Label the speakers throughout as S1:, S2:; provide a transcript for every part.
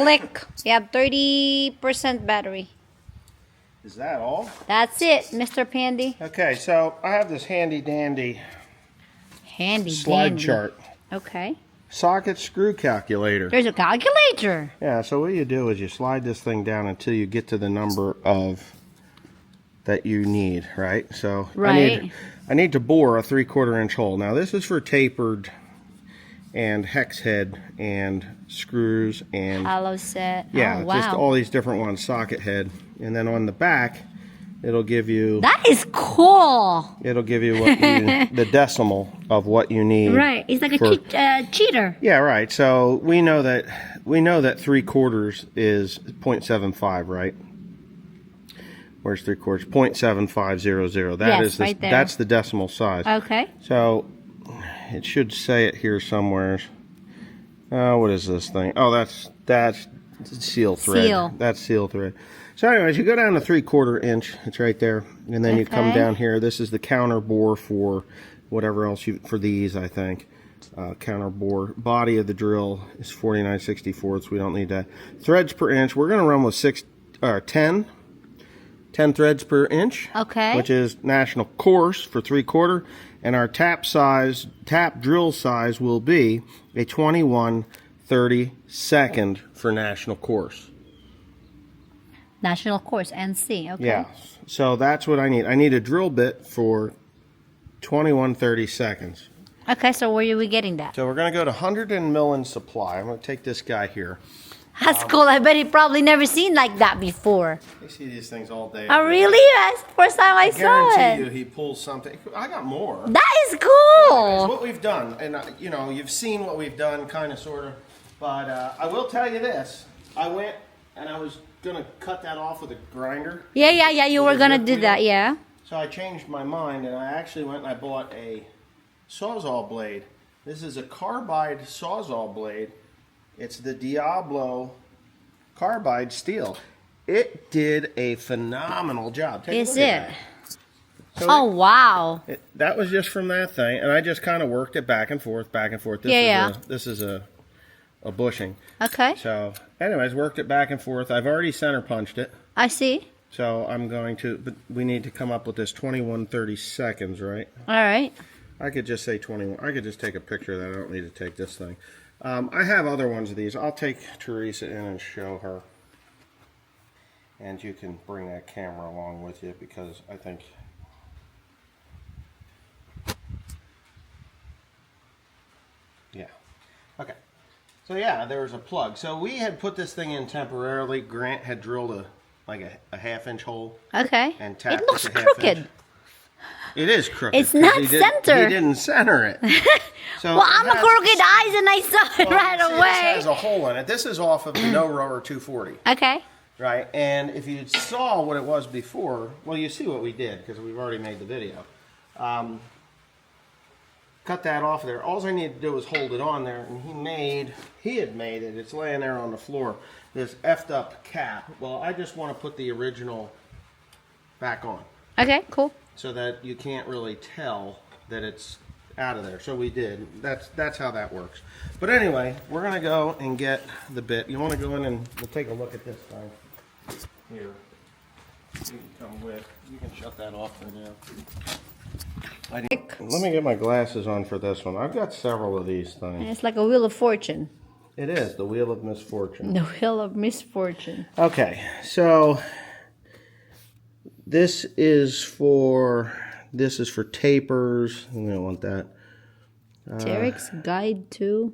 S1: Click. You have 30% battery.
S2: Is that all?
S1: That's it, Mr. Pandy.
S2: Okay, so I have this handy dandy
S1: Handy
S2: slide
S1: dandy.
S2: chart.
S1: Okay.
S2: Socket screw calculator.
S1: There's a calculator.
S2: Yeah, so what you do is you slide this thing down until you get to the number of that you need, right? So
S1: Right.
S2: I need to bore a 3/4 inch hole. Now this is for tapered and hex head and screws and
S1: Hollow set.
S2: yeah,
S1: Oh, wow.
S2: just all these different ones, socket head. And then on the back, it'll give you
S1: That is cool.
S2: what you, the decimal of what you need.
S1: Right. It's like a cheater.
S2: Yeah, right. So we know that 3/4 is 0.75, right? Where's 3/4? 0.7500. That
S1: Yes,
S2: is the,
S1: right there.
S2: that's the decimal size.
S1: Okay.
S2: So it should say it here somewhere. What is this thing? Oh, that's seal thread.
S1: Seal.
S2: That's seal thread. So anyways, you go down to 3/4 inch. It's right there, and then you come
S1: Okay.
S2: down here. This is the counter bore for whatever else for these, I think. Counter bore. Body of the drill is 49/64. We don't need that. Threads per inch. We're going to run with 10 threads per inch.
S1: Okay.
S2: Which is national coarse for 3/4, and our tap drill size will be a 21/32 for national coarse.
S1: National course, NC. Okay.
S2: Yeah. So that's what I need. I need a drill bit for 21/32.
S1: Okay, so where are we getting that?
S2: So we're going to go to 100 and Millen Supply. I'm going to take this guy here.
S1: That's cool. I bet he probably never seen like that before.
S2: I see these things all day.
S1: Oh, really? That's the first time I saw
S2: guarantee
S1: it.
S2: you he pulls something. I got more.
S1: That is
S2: It's
S1: cool.
S2: what we've done, and you know, you've seen what we've done, kind of, sort of. But I will tell you this: I went and I was gonna cut that off with a grinder.
S1: Yeah. You were
S2: With a
S1: gonna
S2: grip
S1: do
S2: wheel.
S1: that, yeah.
S2: So I changed my mind, and I actually went and I bought a Sawzall blade. This is a carbide Sawzall blade. It's the Diablo carbide steel. It did a phenomenal job. Take a
S1: Is
S2: look at
S1: it?
S2: that. So
S1: Oh, wow.
S2: that was just from that thing, and I just kind of worked it back and forth, back and forth. This is a bushing.
S1: Okay.
S2: So, anyways, worked it back and forth. I've already center punched it,
S1: I see.
S2: so I'm going to. But we need to come up with this 21/32, right?
S1: All right.
S2: I could just say 21. I could just take a picture of that. I don't need to take this thing. I have other ones of these. I'll take Teresa in and show her, and you can bring that camera along with you because I think. Yeah. Okay. So yeah, there was a plug. So we had put this thing in temporarily. Grant had drilled a 1/2 inch hole.
S1: Okay.
S2: And
S1: It
S2: tapped
S1: looks
S2: with a 1/2
S1: crooked.
S2: inch. It is crooked.
S1: It's
S2: 'cause
S1: not
S2: he
S1: center.
S2: He didn't center it. So
S1: Well,
S2: it
S1: I'm a
S2: has-
S1: crooked eyes and I saw it
S2: well,
S1: right
S2: you see,
S1: away.
S2: This has a hole in it. This is off of the No Rower 240,
S1: Okay.
S2: right? And if you saw what it was before, well, you see what we did because we've already made the video. Cut that off there. All I needed to do was hold it on there, and he had made it. It's laying there on the floor. This effed up cap. Well, I just want to put the original back on,
S1: Okay, cool.
S2: so that you can't really tell that it's out of there. So we did. That's how that works. But anyway, we're gonna go and get the bit. You want to go in and we'll take a look at this thing here. You can come with. You can shut that off for now. Let me get my glasses on for this one. I've got several of these things.
S1: It's like a wheel of fortune.
S2: It is the Wheel of Misfortune.
S1: The wheel of misfortune.
S2: Okay, so this is for tapers. We don't want that.
S1: Derek's guide gauge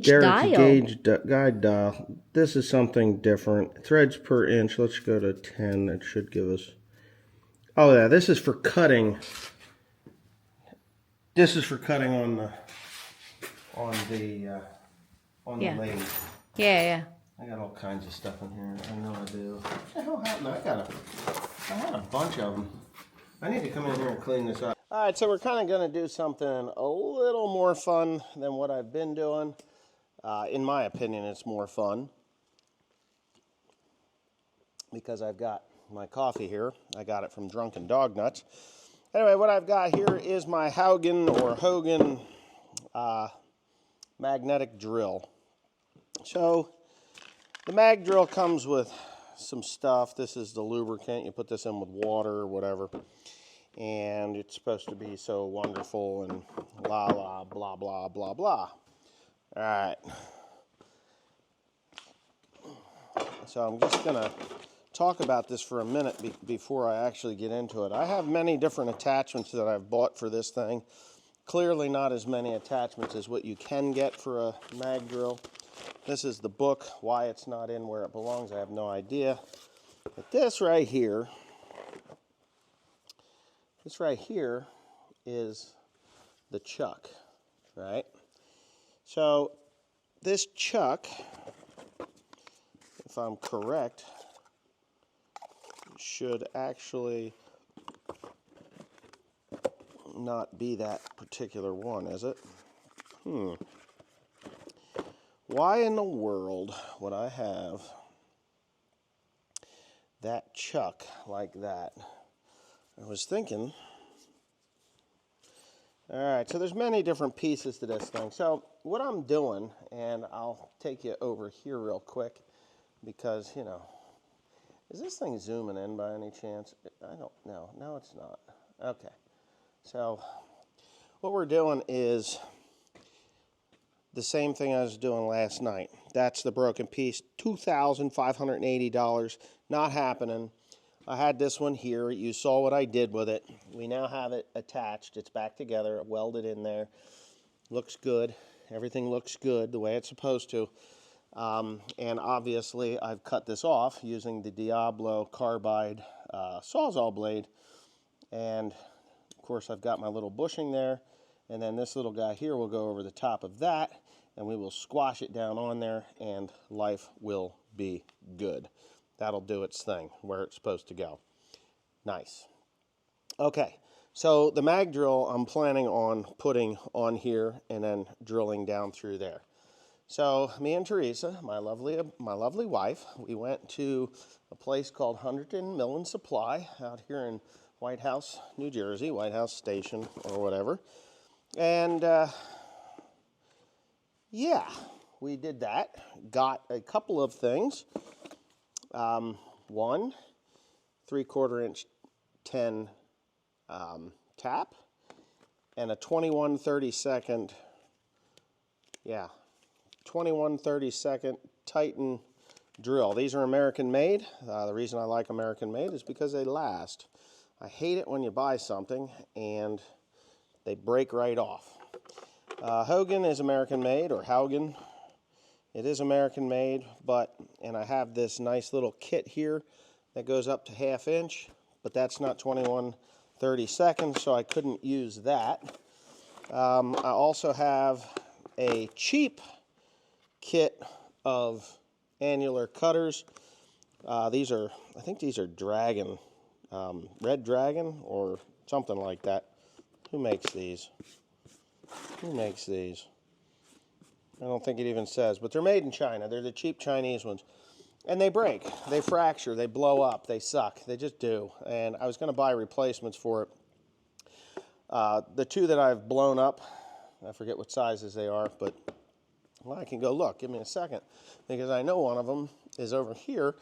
S2: Derek's
S1: dial.
S2: guide dial. This is something different. Threads per inch. Let's go to 10. It should give us. Oh yeah, this is for cutting. This is for cutting on the
S1: Yeah.
S2: lathe.
S1: Yeah.
S2: I got all kinds of stuff in here. I know I do. What the hell happened? I got a bunch of them. I need to come in here and clean this up. All right, so we're kind of going to do something a little more fun than what I've been doing. In my opinion, it's more fun because I've got my coffee here. I got it from Drunken Dog Nuts. Anyway, what I've got here is my Hogan magnetic drill. So The mag drill comes with some stuff. This is the lubricant. You put this in with water or whatever. And it's supposed to be so wonderful and la la blah blah blah blah. All right. So I'm just going to talk about this for a minute before I actually get into it. I have many different attachments that I've bought for this thing. Clearly not as many attachments as what you can get for a mag drill. This is the book. Why it's not in where it belongs, I have no idea. But this right here is the chuck, right? So this chuck, if I'm correct, should actually not be that particular one, is it? Why in the world would I have that chuck like that? I was thinking, all right, so there's many different pieces to this thing. So what I'm doing, and I'll take you over here real quick because, you know, is this thing zooming in by any chance? I don't know. No, it's not. Okay. So what we're doing is the same thing I was doing last night. That's the broken piece, $2,580, not happening. I had this one here. You saw what I did with it. We now have it attached. It's back together, welded in there. Looks good. Everything looks good the way it's supposed to. And obviously, I've cut this off using the Diablo carbide Sawzall blade. And, of course, I've got my little bushing there. And then this little guy here will go over the top of that. And we will squash it down on there, and life will be good. That'll do its thing where it's supposed to go. Nice. Okay, so the mag drill I'm planning on putting on here and then drilling down through there. So me and Teresa, my lovely wife, we went to a place called Hunterdon Mill and Supply out here in White House, New Jersey, White House Station or whatever. And yeah, we did that. Got a couple of things. One 3/4 inch 10 tap and a 21 32nd 21/32 Titan drill. These are American made. The reason I like American made is because they last. I hate it when you buy something and they break right off. Hogan is American made, or Haugen. It is American made, and I have this nice little kit here that goes up to 1/2 inch, but that's not 21/32, so I couldn't use that. I also have a cheap kit of annular cutters. I think these are Dragon, Red Dragon or something like that. Who makes these? Who makes these? I don't think it even says, but they're made in China. They're the cheap Chinese ones. And they break, they fracture, they blow up, they suck. They just do. And I was going to buy replacements for it. The two that I've blown up, I forget what sizes they are, but well, I can go look. Give me a second. Because I know one of them is over here.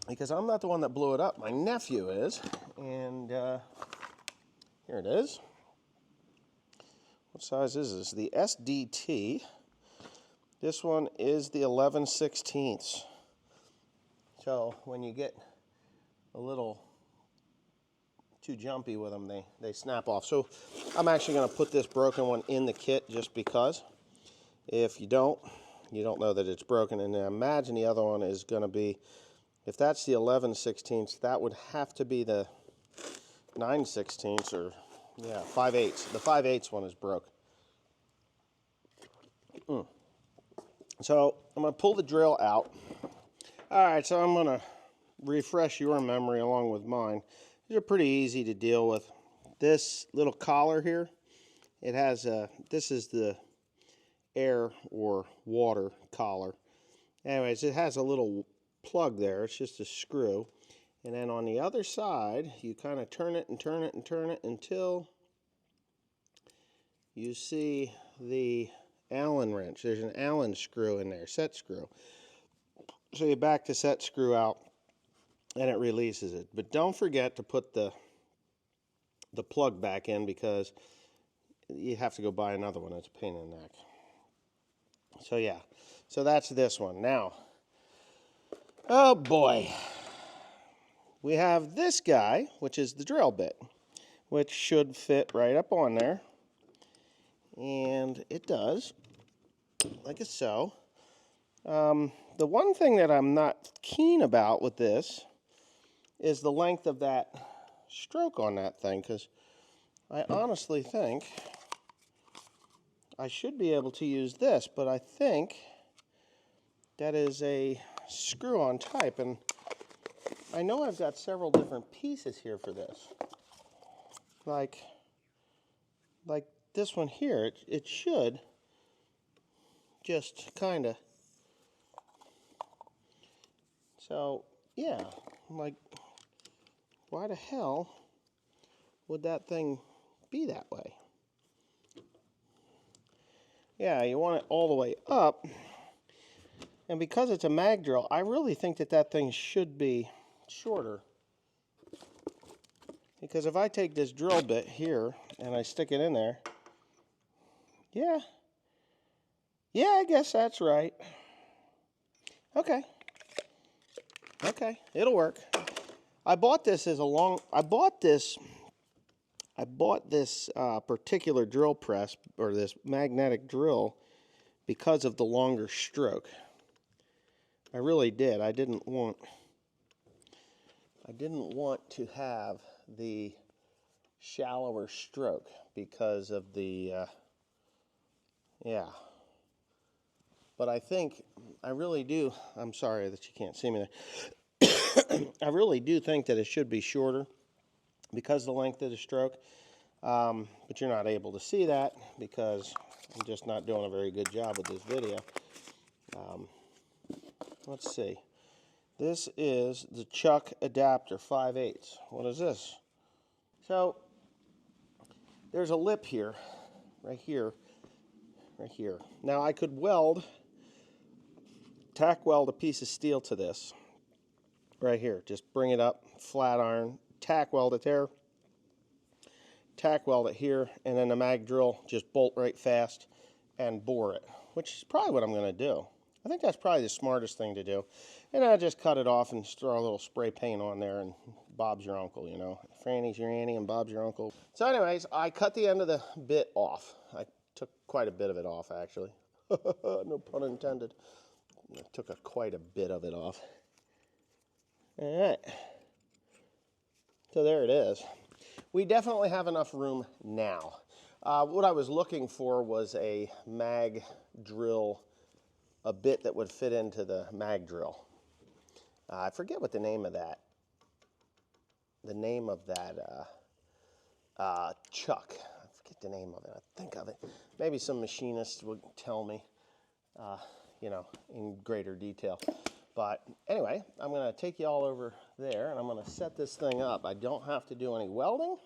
S2: Because I'm not the one that blew it up. My nephew is. And here it is. What size is this? The SDT. This one is the 11/16. So when you get a little too jumpy with them, they snap off. So I'm actually going to put this broken one in the kit just because. If you don't know that it's broken. And I imagine the other one is going to be, if that's the 11/16, that would have to be the 9/16 or, yeah, 5/8. The 5/8 one is broke. So I'm going to pull the drill out. All right, so I'm going to refresh your memory along with mine. These are pretty easy to deal with. This little collar here, it has this is the air or water collar. Anyways, it has a little plug there. It's just a screw. And then on the other side, you kind of turn it and turn it and turn it until you see the Allen wrench. There's an Allen screw in there, set screw. So you back the set screw out and it releases it. But don't forget to put the plug back in, because you have to go buy another one. It's a pain in the neck. So yeah, so that's this one. Now, oh boy, we have this guy, which is the drill bit, which should fit right up on there. And it does, like so. The one thing that I'm not keen about with this is the length of that stroke on that thing, because I honestly think I should be able to use this, but I think that is a screw-on type, and I know I've got several different pieces here for this. Like this one here, it should just kind of. So, yeah, I'm like, why the hell would that thing be that way? Yeah, you want it all the way up. And because it's a mag drill, I really think that that thing should be shorter. Because if I take this drill bit here and I stick it in there, yeah, I guess that's right. Okay, it'll work. I bought this particular drill press, or this magnetic drill, because of the longer stroke. I really did. I didn't want to have the shallower stroke because of the yeah. But I really do. I'm sorry that you can't see me there. I really do think that it should be shorter because of the length of the stroke. But you're not able to see that because I'm just not doing a very good job with this video. Let's see. This is the Chuck adapter 5/8. What is this? So there's a lip here, right here. Now I could tack weld a piece of steel to this right here. Just bring it up, flat iron, tack weld it there, tack weld it here, and then the mag drill, just bolt right fast and bore it, which is probably what I'm going to do. I think that's probably the smartest thing to do. And I just cut it off and throw a little spray paint on there, and Bob's your uncle, you know. Franny's your auntie and Bob's your uncle. So anyways, I cut the end of the bit off. I took quite a bit of it off, actually. No pun intended. I took quite a bit of it off. All right. So there it is. We definitely have enough room now. What I was looking for was a mag drill, a bit that would fit into the mag drill. I forget what the name of that. Chuck. I forget the name of it. I think of it. Maybe some machinist would tell me, you know, in greater detail. But anyway, I'm going to take you all over there, and I'm going to set this thing up. I don't have to do any welding.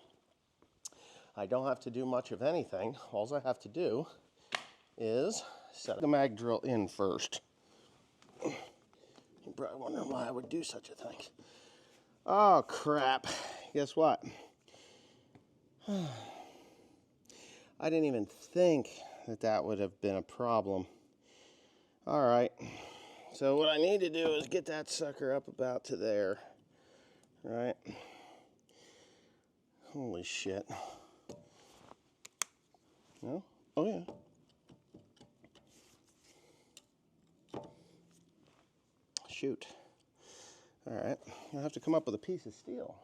S2: I don't have to do much of anything. All I have to do is set the mag drill in first. You're probably wondering why I would do such a thing. Oh, crap. Guess what? I didn't even think that would have been a problem. All right. So what I need to do is get that sucker up about to there. Right? Holy shit. No? Oh, yeah. Shoot. All right. You'll have to come up with a piece of steel.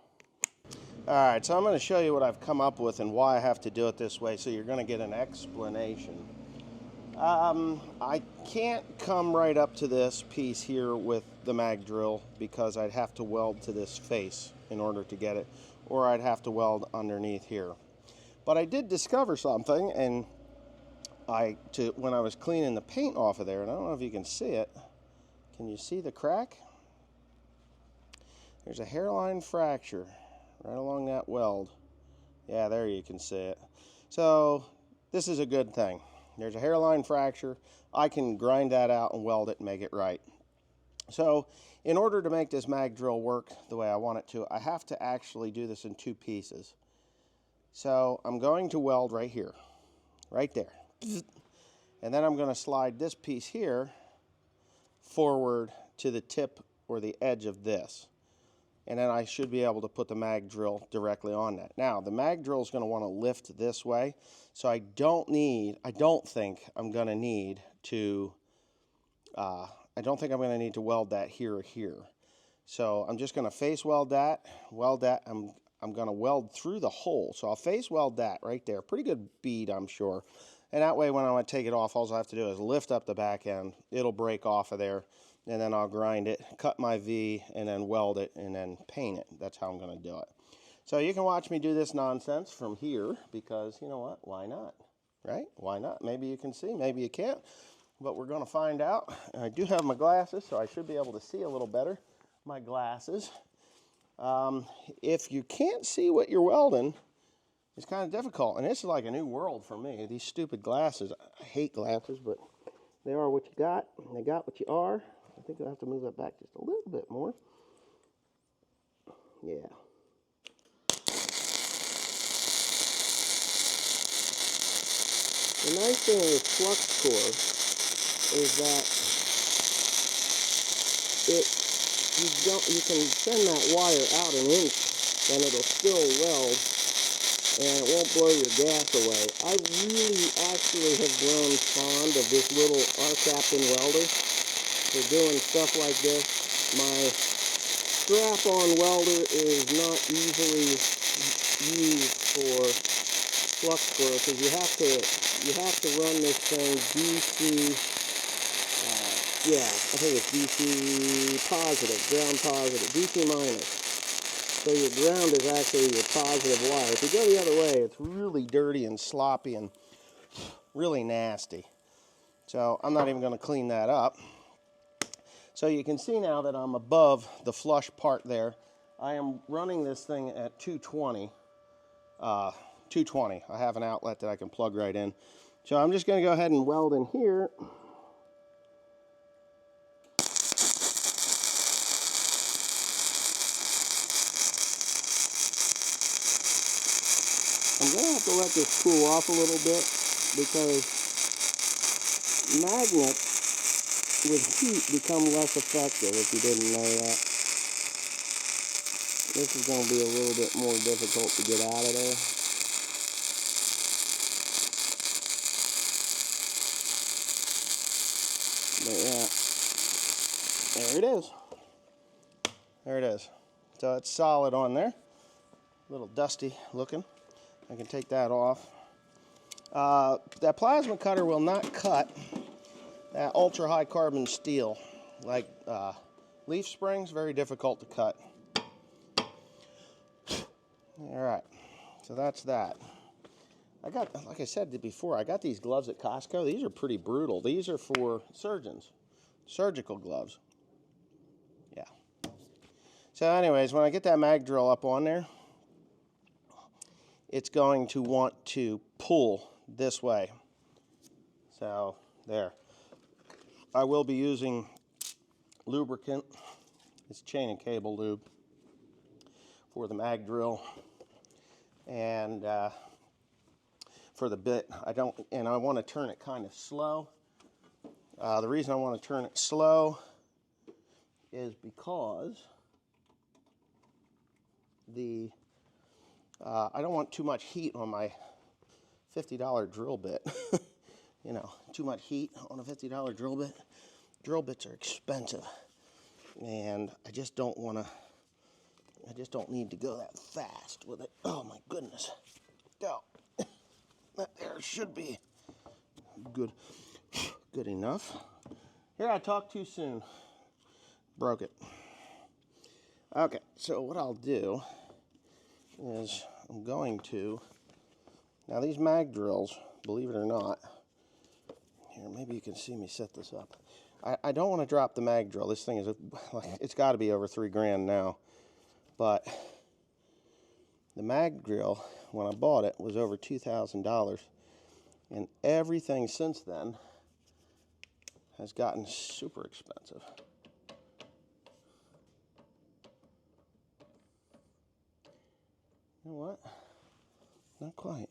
S2: All right, so I'm going to show you what I've come up with and why I have to do it this way, so you're going to get an explanation. I can't come right up to this piece here with the mag drill because I'd have to weld to this face in order to get it, or I'd have to weld underneath here. But I did discover something, and when I was cleaning the paint off of there, and I don't know if you can see it. Can you see the crack? There's a hairline fracture right along that weld. Yeah, there you can see it. So this is a good thing. There's a hairline fracture. I can grind that out and weld it and make it right. So in order to make this mag drill work the way I want it to, I have to actually do this in 2 pieces. So I'm going to weld right here, right there. And then I'm going to slide this piece here forward to the tip or the edge of this. And then I should be able to put the mag drill directly on that. Now, the mag drill is going to want to lift this way, so I don't think I'm going to need to weld that here or here. So I'm just going to face weld that. I'm going to weld through the hole. So I'll face weld that right there. Pretty good bead, I'm sure. And that way when I want to take it off, all I have to do is lift up the back end. It'll break off of there. And then I'll grind it, cut my V, and then weld it, and then paint it. That's how I'm going to do it. So you can watch me do this nonsense from here because, you know what, why not, right? Why not? Maybe you can see, maybe you can't, but we're going to find out. I do have my glasses, so I should be able to see a little better. My glasses. If you can't see what you're welding, it's kind of difficult, and this is like a new world for me. These stupid glasses, I hate glasses, but they are what you got, and they got what you are. I think I'll have to move that back just a little bit more. Yeah. The nice thing with flux core is that you can send that wire out an inch and it'll still weld and it won't blow your gas away. I really actually have grown fond of this little R-Captain welder for doing stuff like this. My strap-on welder is not easily used for flux core because you have to run this thing DC. I think it's DC positive, ground positive, DC minus. So your ground is actually your positive wire. If you go the other way, it's really dirty and sloppy and really nasty. So I'm not even going to clean that up. So you can see now that I'm above the flush part there. I am running this thing at 220. 220. I have an outlet that I can plug right in. So I'm just going to go ahead and weld in here. I'm going to have to let this cool off a little bit because magnets with heat become less effective if you didn't know that. This is going to be a little bit more difficult to get out of there. But yeah, there it is. There it is. So it's solid on there. A little dusty looking. I can take that off. That plasma cutter will not cut that ultra high carbon steel. Like leaf springs, very difficult to cut. Alright, so that's that. I got, like I said before, I got these gloves at Costco. These are pretty brutal. These are for surgeons. Surgical gloves. Yeah. So anyways, when I get that mag drill up on there, it's going to want to pull this way. So, there. I will be using lubricant. It's chain and cable lube for the mag drill. And for the bit, I want to turn it kind of slow. The reason I want to turn it slow is because I don't want too much heat on my $50 drill bit. You know, too much heat on a $50 drill bit. Drill bits are expensive, and I just don't need to go that fast with it. Oh my goodness. Go. That there should be good enough. Here, I talked too soon. Broke it. Okay, so what I'll do is I'm going to, now these mag drills, believe it or not, here, maybe you can see me set this up. I don't want to drop the mag drill. This thing is, it's got to be over $3,000 now. But the mag drill, when I bought it, was over $2,000. And everything since then has gotten super expensive. You know what? Not quite.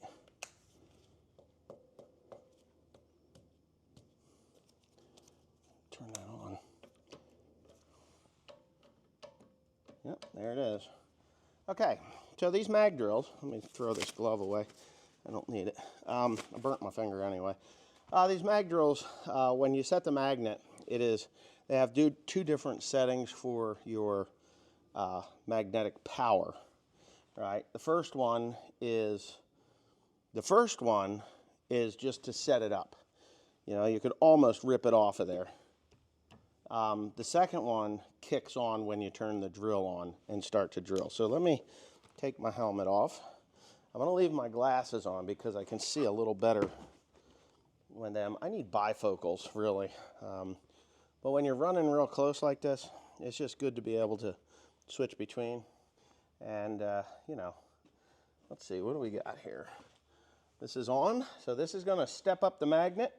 S2: Turn that on. Yep, there it is. Okay, so these mag drills, let me throw this glove away. I don't need it. I burnt my finger anyway. These mag drills, when you set the magnet, they have two different settings for your magnetic power, right? The first one is just to set it up. You know, you could almost rip it off of there. The second one kicks on when you turn the drill on and start to drill. So let me take my helmet off. I'm going to leave my glasses on because I can see a little better when I need bifocals, really. But when you're running real close like this, it's just good to be able to switch between. And, you know, let's see, what do we got here? This is on, so this is going to step up the magnet.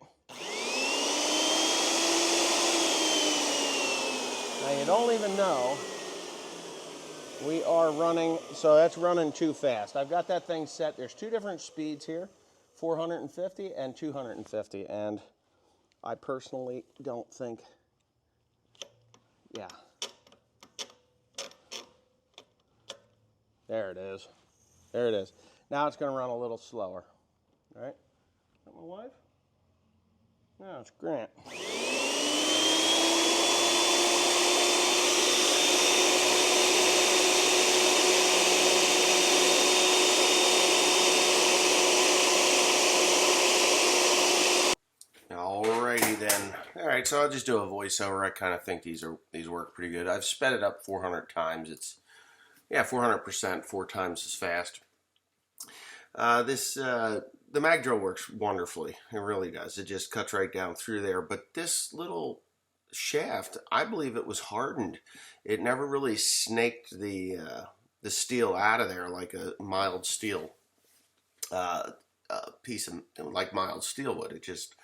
S2: Now you don't even know we are running, so that's running too fast. I've got that thing set. There's two different speeds here, 450 and 250, and I personally don't think, yeah. There it is. There it is. Now it's going to run a little slower, right? Is that my wife? No, it's Grant. Alrighty then. Alright, so I'll just do a voiceover. I kind of think these work pretty good. I've sped it up 400 times. It's, yeah, 400%, 4 times as fast. The mag drill works wonderfully. It really does. It just cuts right down through there. But this little shaft, I believe it was hardened. It never really snaked the steel out of there like a mild steel piece of, like mild steel would. It just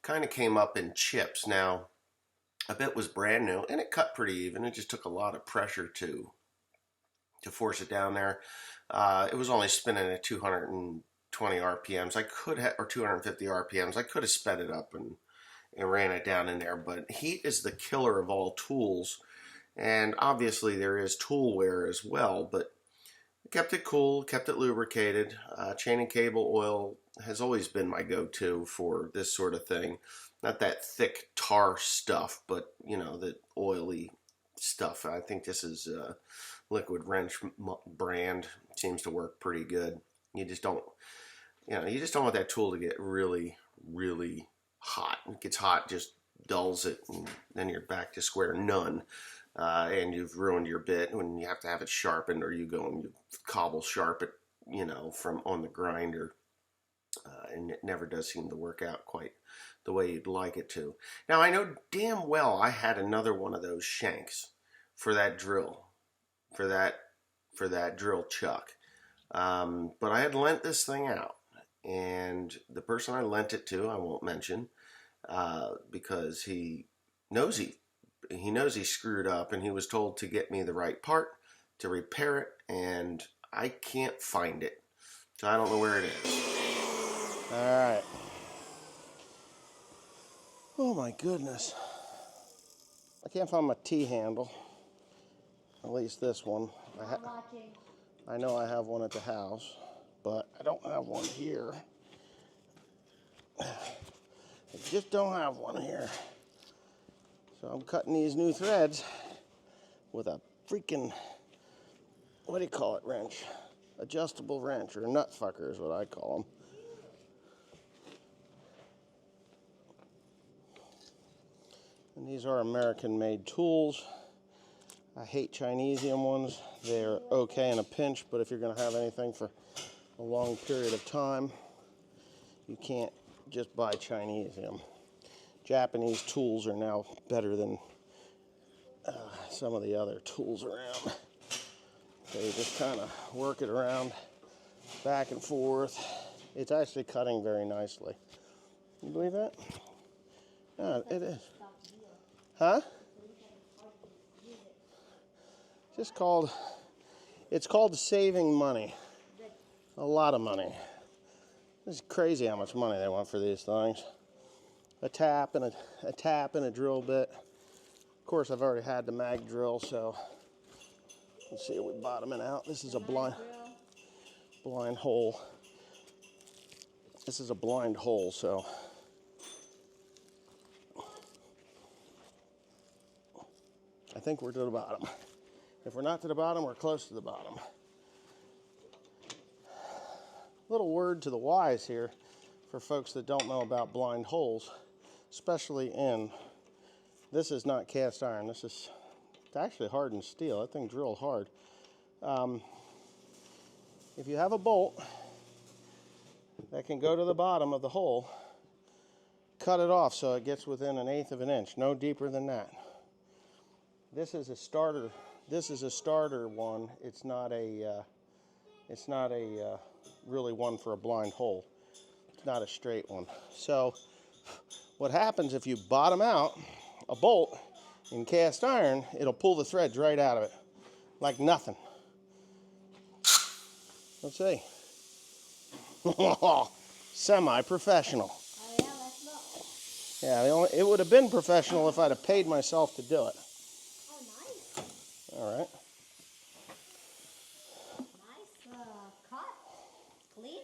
S2: kind of came up in chips. Now, a bit was brand new, and it cut pretty even. It just took a lot of pressure to force it down there. It was only spinning at 220 RPMs. I could have, or 250 RPMs. I could have sped it up and ran it down in there, but heat is the killer of all tools, and obviously there is tool wear as well, but kept it cool, kept it lubricated. Chain and cable oil has always been my go-to for this sort of thing. Not that thick tar stuff, but, you know, the oily stuff. I think this is Liquid Wrench brand. Seems to work pretty good. You just don't want that tool to get really, really hot. It gets hot, just dulls it, and then you're back to square none. And you've ruined your bit when you have to have it sharpened, or you go and you cobble sharp it, you know, from on the grinder. And it never does seem to work out quite the way you'd like it to. Now, I know damn well I had another one of those shanks for that drill, for that drill chuck. But I had lent this thing out, and the person I lent it to, I won't mention, because he knows he screwed up, and he was told to get me the right part to repair it, and I can't find it. So I don't know where it is. Alright. Oh my goodness. I can't find my T-handle. At least this one. I know I have one at the house, but I don't have one here. I just don't have one here. So I'm cutting these new threads with a freaking, what do you call it, wrench? Adjustable wrench, or nut fucker is what I call them. And these are American-made tools. I hate Chinesium ones. They're okay in a pinch, but if you're going to have anything for a long period of time, you can't just buy Chinesium. Japanese tools are now better than some of the other tools around. So you just kind of work it around back and forth. It's actually cutting very nicely. You believe that? Yeah, it is. Huh? It's called saving money. A lot of money. It's crazy how much money they want for these things. A tap and a drill bit. Of course, I've already had the mag drill, so let's see if we bottom it out. This is a blind hole. This is a blind hole, so I think we're to the bottom. If we're not to the bottom, we're close to the bottom. Little word to the wise here for folks that don't know about blind holes, especially in, this is not cast iron, it's actually hardened steel. That thing drilled hard. If you have a bolt that can go to the bottom of the hole, cut it off so it gets within 1/8 of an inch, no deeper than that. This is a starter. This is a starter one. It's not a really one for a blind hole. It's not a straight one. So what happens if you bottom out a bolt in cast iron, it'll pull the threads right out of it like nothing. Let's see. Semi-professional.
S1: Oh, yeah, let's look.
S2: Yeah, it would have been professional if I'd have paid myself to do it.
S1: Oh, nice.
S2: All right.
S1: Nice cut. Clean.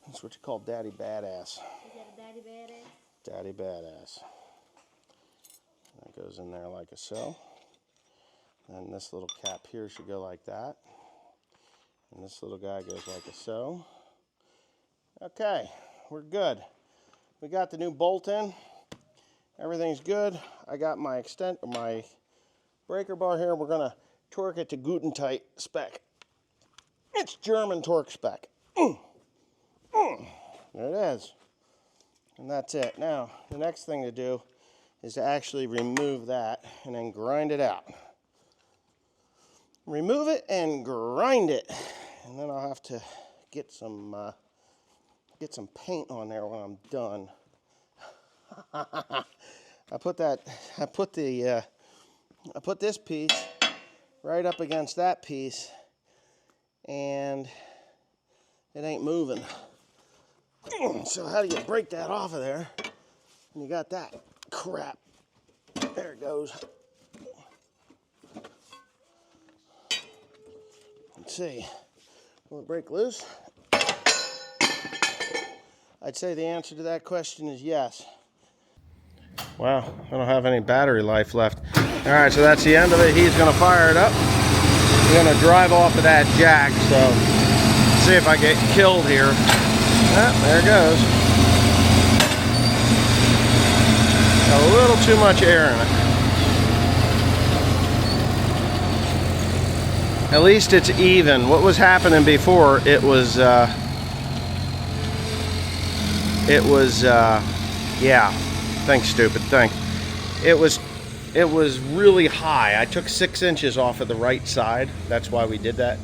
S2: That's what you call Daddy Badass.
S1: Is that a daddy badass?
S2: Daddy Badass. That goes in there like so. And this little cap here should go like that. And this little guy goes like so. Okay, we're good. We got the new bolt in. Everything's good. I got my breaker bar here. We're gonna torque it to Gutentight spec. It's German torque spec. There it is. And that's it. Now, the next thing to do is to actually remove that and then grind it out. Remove it and grind it. And then I'll have to get some paint on there when I'm done. I put this piece right up against that piece, and it ain't moving. So how do you break that off of there? And you got that crap. There it goes. Let's see. Will it break loose? I'd say the answer to that question is yes. Wow, I don't have any battery life left. All right, so that's the end of it. He's gonna fire it up. I'm gonna drive off of that jack, so see if I get killed here. Ah, there it goes. A little too much air in it. At least it's even. What was happening before, it was yeah, thanks stupid thing. It was really high. I took 6 inches off of the right side. That's why we did that.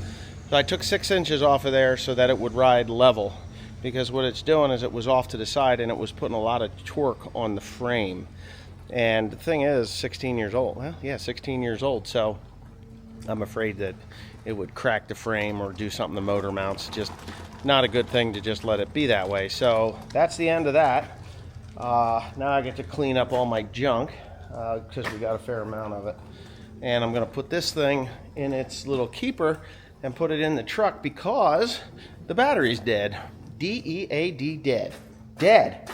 S2: So I took 6 inches off of there so that it would ride level, because what it's doing is it was off to the side and it was putting a lot of torque on the frame. And the thing is, 16 years old. Well, yeah, 16 years old. So I'm afraid that it would crack the frame or do something to motor mounts. Just not a good thing to just let it be that way. So that's the end of that. Now I get to clean up all my junk because we got a fair amount of it. And I'm going to put this thing in its little keeper and put it in the truck because the battery's dead. D-E-A-D, dead. Dead.